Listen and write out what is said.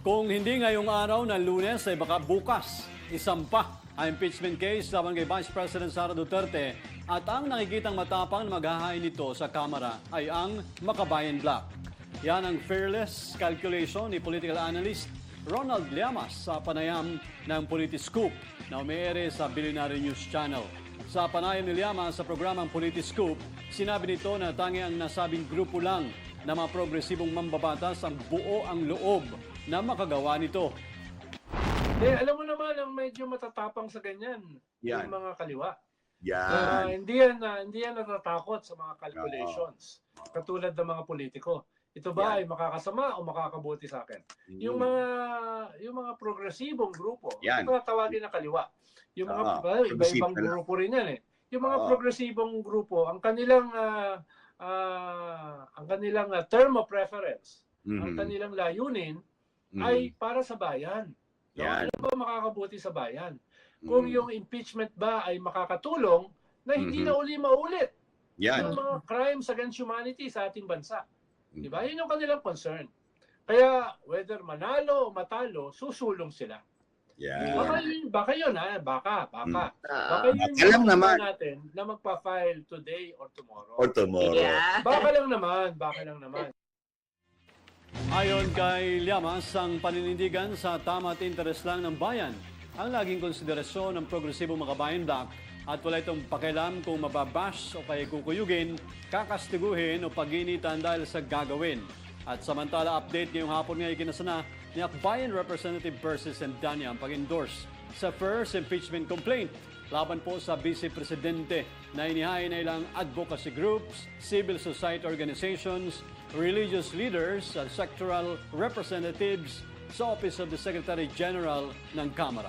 Kung hindi ngayong araw ng Lunes ay baka bukas, isampa ang impeachment case laban kay Vice President Sara Duterte at ang nakikitang matapang na maghahain nito sa Kamara ay ang Makabayan Bloc. Yan ang fearless calculation ni political analyst Ronald Llamas sa panayam ng Politiscoop na umiere sa Billionaire News Channel. Sa panayam ni Llamas sa programang Politiscoop, sinabi nito na tangi ang nasabing grupo lang na mga progresibong mambabatas ang buo ang loob na makagawa nito. Alam mo naman ang medyo matatapang sa ganyan, Yan. yung mga kaliwa. Yan. Hindi yan natatakot sa mga calculations, katulad ng mga politiko. Ito ba ay makakasama o makakabuti sa akin? Yung mga progresibong grupo, Yan. ito tawagin na kaliwa. Yung mga iba-ibang grupo rin yan eh. Yung mga progresibong grupo, ang kanilang term of preference, ang kanilang layunin ay para sa bayan. No? Yan. Ano ba makakabuti sa bayan? Kung yung impeachment ba ay makakatulong na hindi na uli maulit Yan. yung mga crimes against humanity sa ating bansa. Diba? Yun yung kanilang concern. Kaya whether manalo o matalo, susulong sila. Yan. Baka yun ha, baka. Baka yun Baka lang naman. natin na magpa-file today or tomorrow. Or tomorrow. Yeah. Baka lang naman. Ayon kay Llamas, ang paninindigan sa tama at interes lang ng bayan ang laging konsiderasyon ng progresibong Makabayan Bloc at wala itong pakialam kung mababash o kaya kukuyugin, kakastiguhin o paginitan dahil sa gagawin. At samantala, update ngayong hapon nga ikinasana ni Akbayan Representative Persis Dania ang pag-endorse sa first impeachment complaint laban po sa Vice Presidente na inihain na ilang advocacy groups, civil society organizations, religious leaders at sectoral representatives sa Office of the Secretary General ng Kamara.